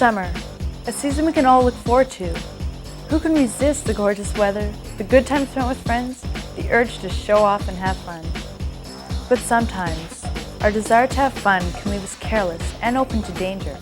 Summer, a season we can all look forward to. Who can resist the gorgeous weather, the good time spent with friends, the urge to show off and have fun? But sometimes, our desire to have fun can leave us careless and open to danger.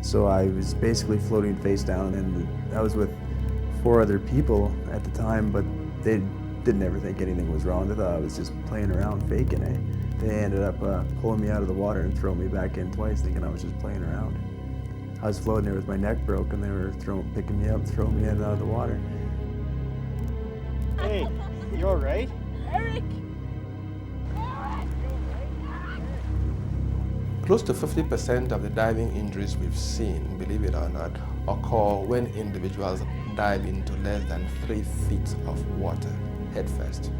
So I was basically floating face down, and I was with 4 other people at the time, but they didn't ever think anything was wrong. They thought I was just playing around, faking it. They ended up pulling me out of the water and throwing me back in twice, thinking I was just playing around. I was floating there with my neck broke, and they were picking me up, throwing me in and out of the water. Hey, you all right? Eric! Close to 50% of the diving injuries we've seen, believe it or not, occur when individuals dive into less than 3 feet of water headfirst.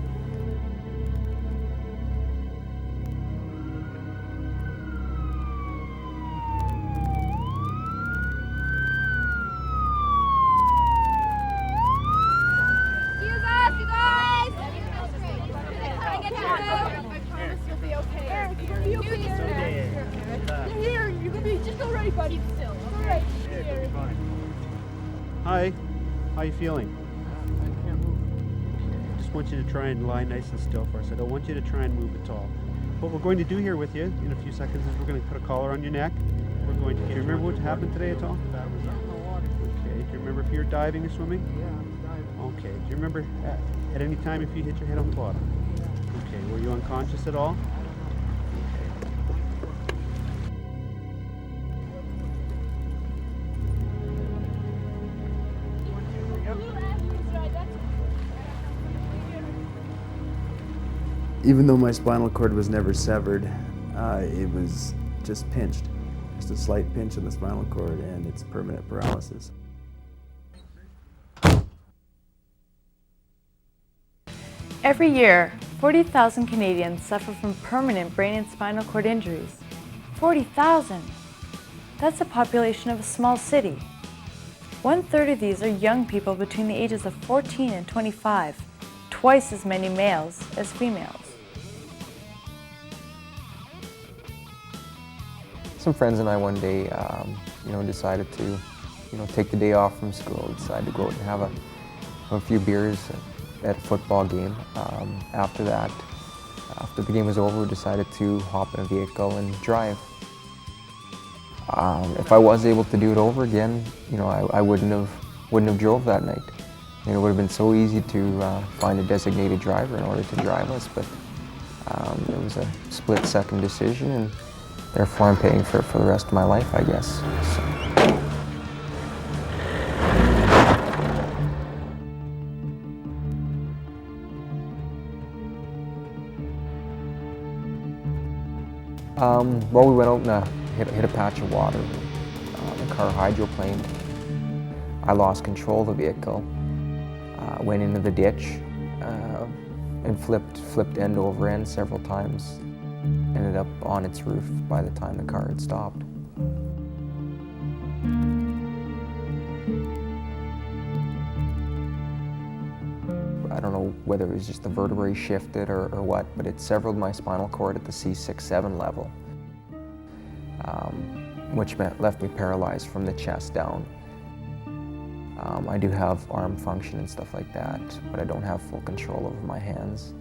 Hi, how you feeling? I can't move. I just want you to try and lie nice and still for us. I don't want you to try and move at all. What we're going to do here with you in a few seconds is we're going to put a collar on your neck. We're going to. Do you remember what happened today at all? Okay. Do you remember if you're diving or swimming? Yeah, I was diving. Okay. Do you remember at any time if you hit your head on the bottom? Okay. Were you unconscious at all? Even though my spinal cord was never severed, it was just pinched. Just a slight pinch in the spinal cord, and it's permanent paralysis. Every year, 40,000 Canadians suffer from permanent brain and spinal cord injuries. 40,000! That's the population of a small city. 1/3 of these are young people between the ages of 14 and 25, twice as many males as females. Some friends and I one day, decided to, take the day off from school, decided to go out and have a few beers at a football game. After that, after the game was over, we decided to hop in a vehicle and drive. If I was able to do it over again, I wouldn't have drove that night. It would have been so easy to find a designated driver in order to drive us, but it was a split-second decision, and therefore I'm paying for it for the rest of my life, I guess. So. Well, we went out and hit a patch of water. The car hydroplaned. I lost control of the vehicle. Went into the ditch and flipped end over end several times. Ended up on its roof by the time the car had stopped. I don't know whether it was just the vertebrae shifted or what, but it severed my spinal cord at the C6-7 level, which left me paralyzed from the chest down. I do have arm function and stuff like that, but I don't have full control over my hands.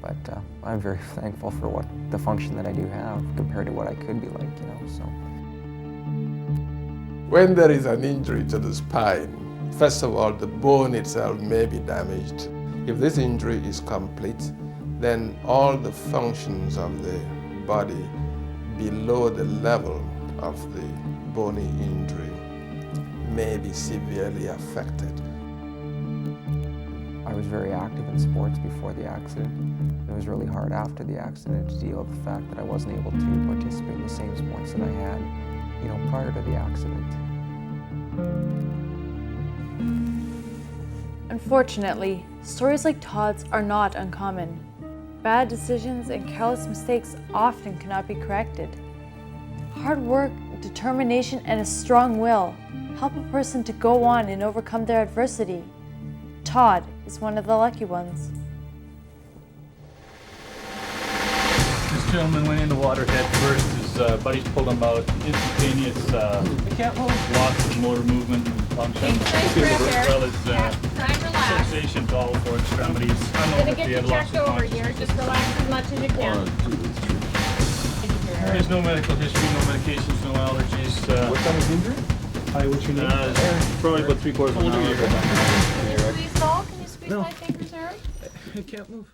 But I'm very thankful for the function that I do have compared to what I could be like, so. When there is an injury to the spine, first of all, the bone itself may be damaged. If this injury is complete, then all the functions of the body below the level of the bony injury may be severely affected. I was very active in sports before the accident. It was really hard after the accident to deal with the fact that I wasn't able to participate in the same sports that I had, prior to the accident. Unfortunately, stories like Todd's are not uncommon. Bad decisions and careless mistakes often cannot be corrected. Hard work, determination, and a strong will help a person to go on and overcome their adversity. Todd is one of the lucky ones. This gentleman went in the water head first. His buddies pulled him out. Instantaneous loss of motor movement and function, as well as sensation to all four extremities. Gonna get you checked over here. Just relax as much as you can. There's no medical history, no medications, no allergies. What kind of injury? Hi, what's your name? Probably about 3/4 of an hour. Can you squeeze it all? Can you squeeze my fingers, Eric? I can't move.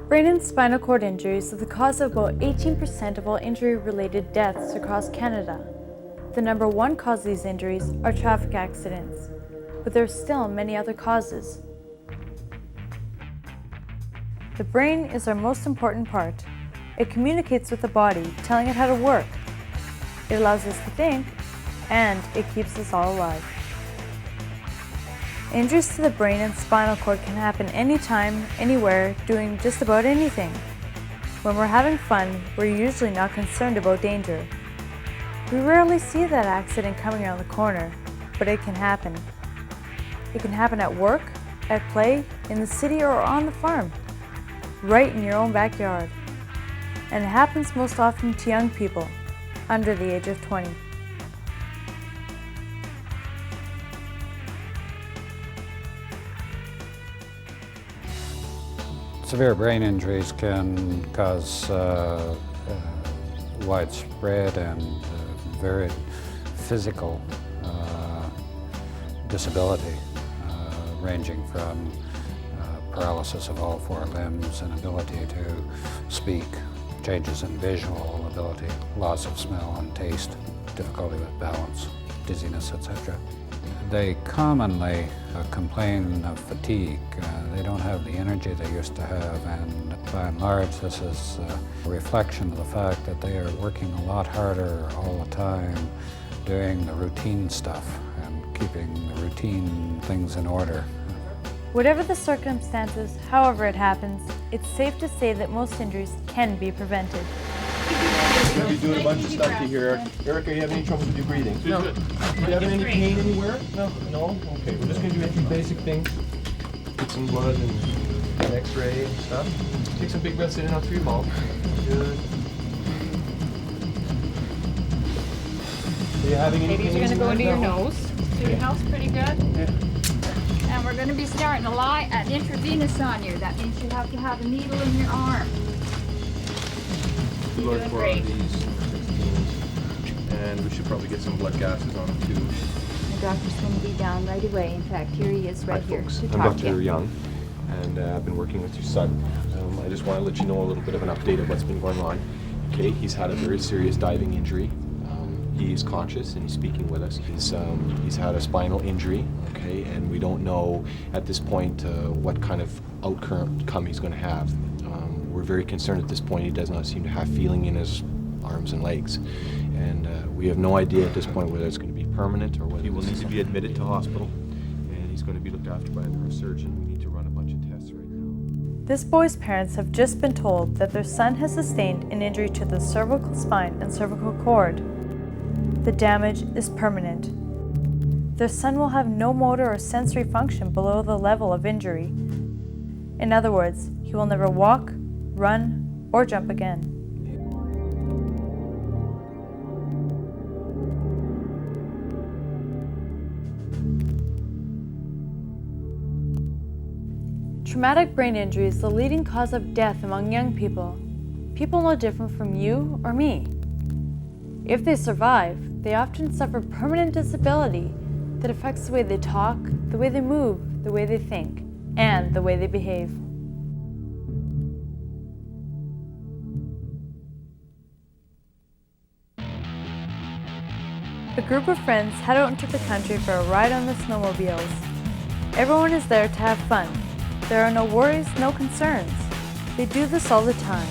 Brain and spinal cord injuries are the cause of about 18% of all injury-related deaths across Canada. The number one cause of these injuries are traffic accidents, but there are still many other causes. The brain is our most important part. It communicates with the body, telling it how to work. It allows us to think, and it keeps us all alive. Injuries to the brain and spinal cord can happen anytime, anywhere, doing just about anything. When we're having fun, we're usually not concerned about danger. We rarely see that accident coming around the corner, but it can happen. It can happen at work, at play, in the city, or on the farm, right in your own backyard. And it happens most often to young people, under the age of 20. Severe brain injuries can cause widespread and varied physical disability, ranging from paralysis of all four limbs, inability to speak, changes in visual ability, loss of smell and taste, difficulty with balance, dizziness, etc. They commonly complain of fatigue. They don't have the energy they used to have, and by and large this is a reflection of the fact that they are working a lot harder all the time, doing the routine stuff and keeping the routine things in order. Whatever the circumstances, however it happens, it's safe to say that most injuries can be prevented. You're doing a bunch of stuff to here. Eric, are you having any trouble with your breathing? No. Are you having any pain anywhere? No. No? Okay, we're just going to do a few basic things. Get some blood and an x-ray and stuff. Take some big breaths in and out through your mouth. Good. Are you having any pain? Babies are going to go into your nose. So your health's pretty good. Yeah. And we're going to be starting to lie an intravenous on you. That means you have to have a needle in your arm. We learned 4 of these 16s, and we should probably get some blood gases on them too. The doctor's going to be down right away. In fact, here he is right here to I'm talk to Dr. you. Young, and I've been working with your son. I just want to let you know a little bit of an update of what's been going on. Okay, he's had a very serious diving injury. He is conscious and he's speaking with us. He's had a spinal injury, okay, and we don't know at this point what kind of outcome he's going to have. We're very concerned at this point. He does not seem to have feeling in his arms and legs, and we have no idea at this point whether it's going to be permanent or whether he will need to be admitted to hospital, and he's going to be looked after by a neurosurgeon. We need to run a bunch of tests right now. This boy's parents have just been told that their son has sustained an injury to the cervical spine and cervical cord. The damage is permanent. Their son will have no motor or sensory function below the level of injury. In other words, he will never walk, run, or jump again. Traumatic brain injury is the leading cause of death among young people. People no different from you or me. If they survive, they often suffer permanent disability that affects the way they talk, the way they move, the way they think, and the way they behave. A group of friends head out into the country for a ride on the snowmobiles. Everyone is there to have fun. There are no worries, no concerns. They do this all the time,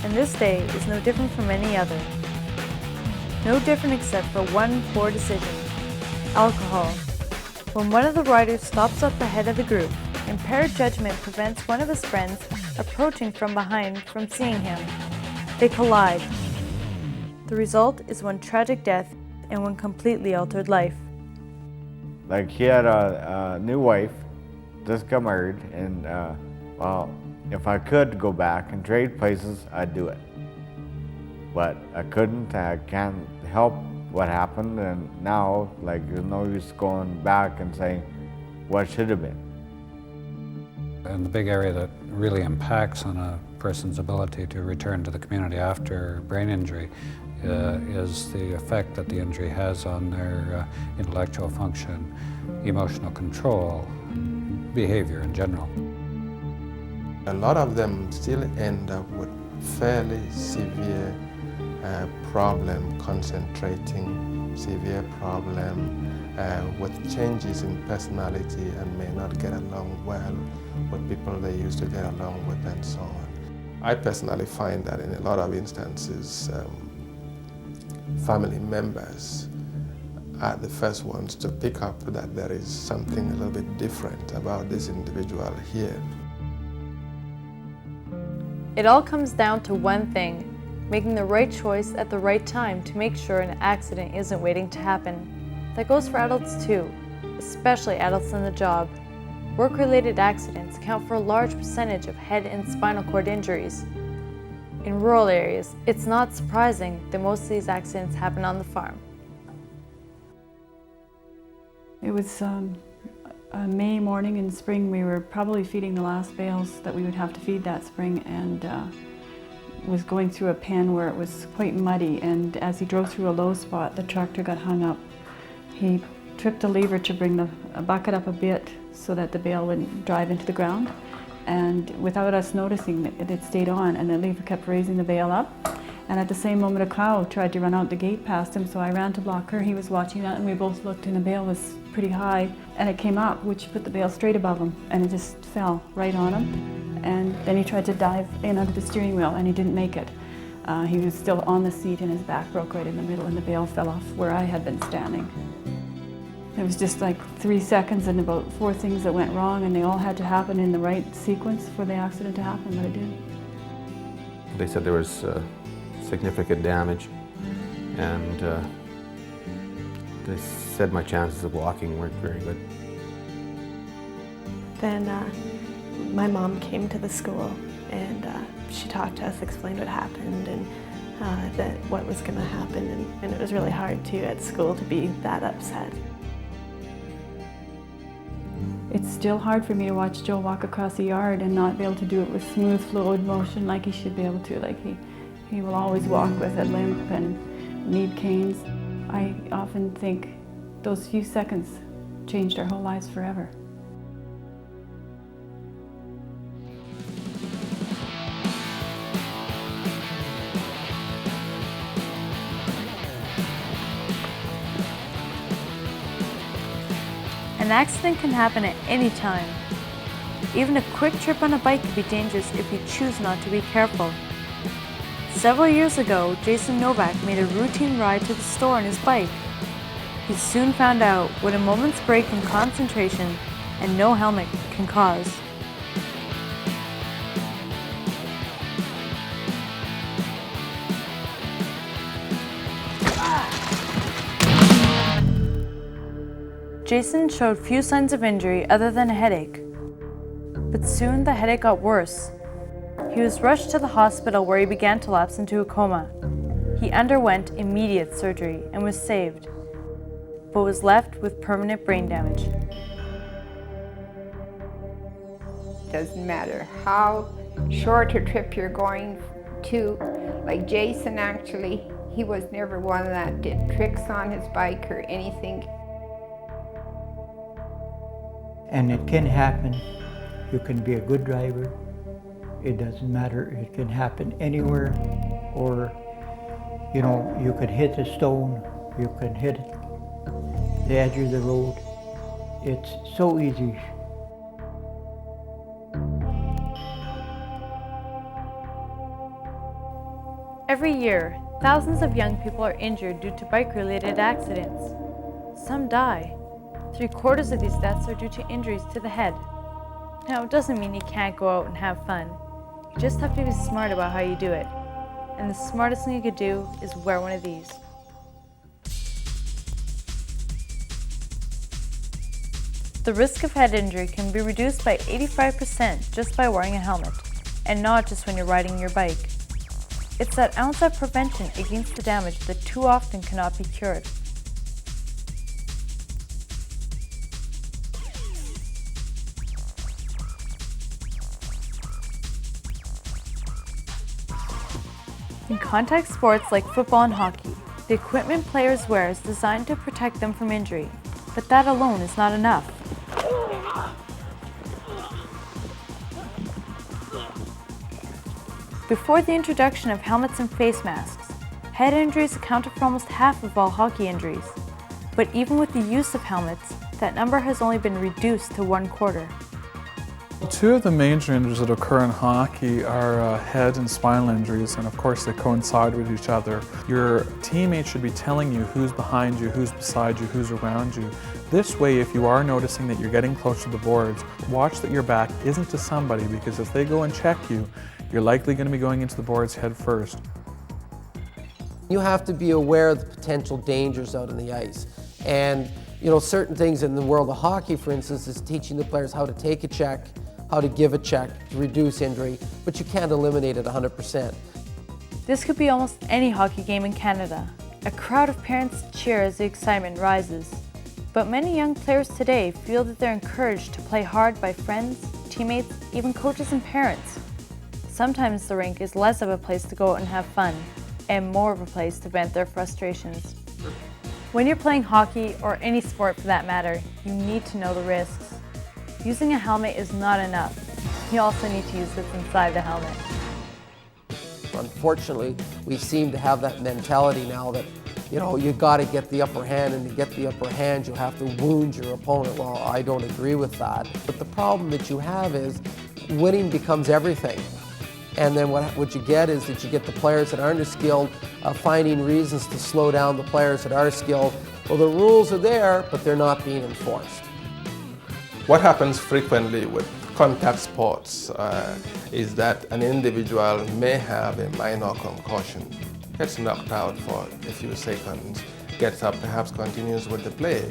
and this day is no different from any other. No different except for one poor decision: alcohol. When one of the riders stops up ahead of the group, impaired judgment prevents one of his friends approaching from behind from seeing him. They collide. The result is one tragic death and one completely altered life. Like, he had a new wife, just got married, and well, if I could go back and trade places, I'd do it. But I couldn't. I can't help what happened, and now, like, there's no use going back and saying what should have been. And the big area that really impacts on a person's ability to return to the community after brain injury is the effect that the injury has on their intellectual function, emotional control, behavior in general. A lot of them still end up with fairly severe problem concentrating, severe problem with changes in personality and may not get along well with people they used to get along with and so on. I personally find that in a lot of instances, family members are the first ones to pick up that there is something a little bit different about this individual here. It all comes down to one thing: making the right choice at the right time to make sure an accident isn't waiting to happen. That goes for adults too, especially adults on the job. Work-related accidents account for a large percentage of head and spinal cord injuries. In rural areas, it's not surprising that most of these accidents happen on the farm. It was a May morning in spring. We were probably feeding the last bales that we would have to feed that spring, and was going through a pen where it was quite muddy, and as he drove through a low spot, the tractor got hung up. He tripped a lever to bring the bucket up a bit so that the bale wouldn't drive into the ground, and without us noticing, it stayed on, and the lever kept raising the bale up. And at the same moment, a cow tried to run out the gate past him, so I ran to block her. He was watching that, and we both looked, and the bale was pretty high, and it came up, which put the bale straight above him, and it just fell right on him. And then he tried to dive in under the steering wheel, and he didn't make it. He was still on the seat, and his back broke right in the middle, and the bale fell off where I had been standing. It was just like 3 seconds and about 4 things that went wrong, and they all had to happen in the right sequence for the accident to happen, but it did. They said there was significant damage, and they said my chances of walking weren't very good. Then my mom came to the school, and she talked to us, explained what happened, and what was going to happen, and it was really hard too at school to be that upset. It's still hard for me to watch Joe walk across the yard and not be able to do it with smooth, fluid motion like he should be able to. Like he will always walk with a limp and need canes. I often think those few seconds changed our whole lives forever. An accident can happen at any time. Even a quick trip on a bike can be dangerous if you choose not to be careful. Several years ago, Jason Novak made a routine ride to the store on his bike. He soon found out what a moment's break in concentration and no helmet can cause. Jason showed few signs of injury other than a headache. But soon the headache got worse. He was rushed to the hospital where he began to lapse into a coma. He underwent immediate surgery and was saved, but was left with permanent brain damage. Doesn't matter how short a trip you're going to. Like Jason, actually, he was never one that did tricks on his bike or anything. And it can happen. You can be a good driver. It doesn't matter. It can happen anywhere. Or, you know, you could hit a stone. You could hit the edge of the road. It's so easy. Every year, thousands of young people are injured due to bike-related accidents. Some die. 3/4 of these deaths are due to injuries to the head. Now, it doesn't mean you can't go out and have fun. You just have to be smart about how you do it. And the smartest thing you could do is wear one of these. The risk of head injury can be reduced by 85% just by wearing a helmet, and not just when you're riding your bike. It's that ounce of prevention against the damage that too often cannot be cured. In contact sports like football and hockey, the equipment players wear is designed to protect them from injury, but that alone is not enough. Before the introduction of helmets and face masks, head injuries accounted for almost half of all hockey injuries. But even with the use of helmets, that number has only been reduced to 1/4. Two of the major injuries that occur in hockey are head and spinal injuries, and of course they coincide with each other. Your teammates should be telling you who's behind you, who's beside you, who's around you. This way, if you are noticing that you're getting close to the boards, watch that your back isn't to somebody, because if they go and check you, you're likely going to be going into the boards head first. You have to be aware of the potential dangers out on the ice. And certain things in the world of hockey, for instance, is teaching the players how to take a check, how to give a check to reduce injury, but you can't eliminate it 100%. This could be almost any hockey game in Canada. A crowd of parents cheer as the excitement rises. But many young players today feel that they're encouraged to play hard by friends, teammates, even coaches and parents. Sometimes the rink is less of a place to go out and have fun, and more of a place to vent their frustrations. When you're playing hockey, or any sport for that matter, you need to know the risks. Using a helmet is not enough. You also need to use what's inside the helmet. Unfortunately, we seem to have that mentality now that, you got to get the upper hand, and to get the upper hand, you have to wound your opponent. Well, I don't agree with that. But the problem that you have is winning becomes everything. And then what you get is that you get the players that aren't as skilled finding reasons to slow down the players that are skilled. Well, the rules are there, but they're not being enforced. What happens frequently with contact sports is that an individual may have a minor concussion, gets knocked out for a few seconds, gets up, perhaps continues with the play,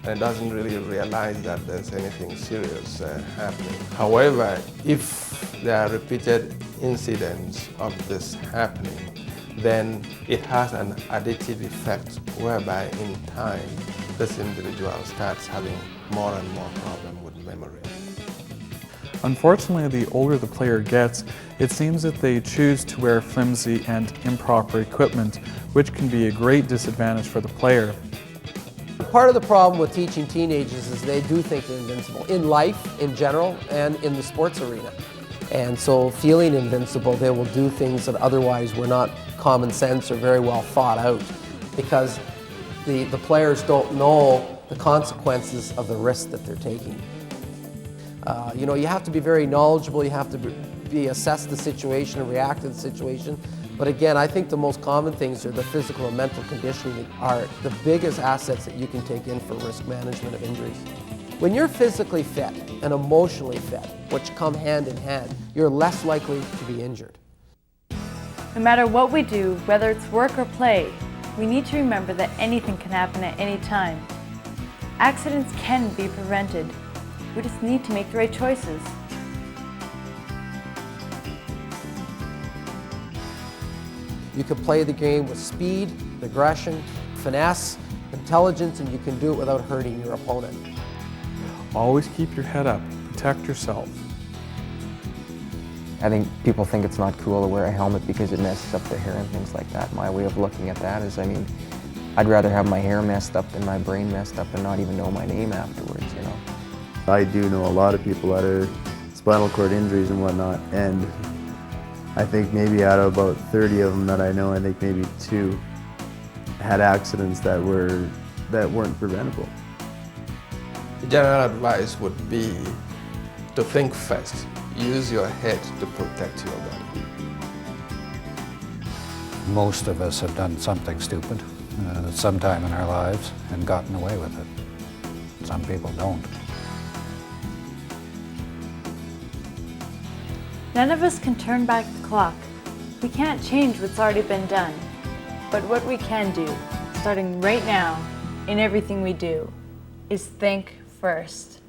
and doesn't really realize that there's anything serious happening. However, if there are repeated incidents of this happening, then it has an additive effect whereby in time this individual starts having more and more problem with memory. Unfortunately, the older the player gets, it seems that they choose to wear flimsy and improper equipment, which can be a great disadvantage for the player. Part of the problem with teaching teenagers is they do think they're invincible, in life, in general, and in the sports arena. And so feeling invincible, they will do things that otherwise were not common sense or very well thought out, because the players don't know the consequences of the risk that they're taking. You have to be very knowledgeable, you have to assess the situation and react to the situation. But again, I think the most common things are the physical and mental conditioning are the biggest assets that you can take in for risk management of injuries. When you're physically fit and emotionally fit, which come hand in hand, you're less likely to be injured. No matter what we do, whether it's work or play, we need to remember that anything can happen at any time. Accidents can be prevented. We just need to make the right choices. You can play the game with speed, aggression, finesse, intelligence, and you can do it without hurting your opponent. Always keep your head up, protect yourself. I think people think it's not cool to wear a helmet because it messes up their hair and things like that. My way of looking at that is, I'd rather have my hair messed up than my brain messed up and not even know my name afterwards, I do know a lot of people that are spinal cord injuries and whatnot, and I think maybe out of about 30 of them that I know, I think maybe 2 had accidents that weren't preventable. general advice would be to think first. Use your head to protect your body. Most of us have done something stupid sometime in our lives and gotten away with it. Some people don't. None of us can turn back the clock. We can't change what's already been done. But what we can do, starting right now, in everything we do, is think first.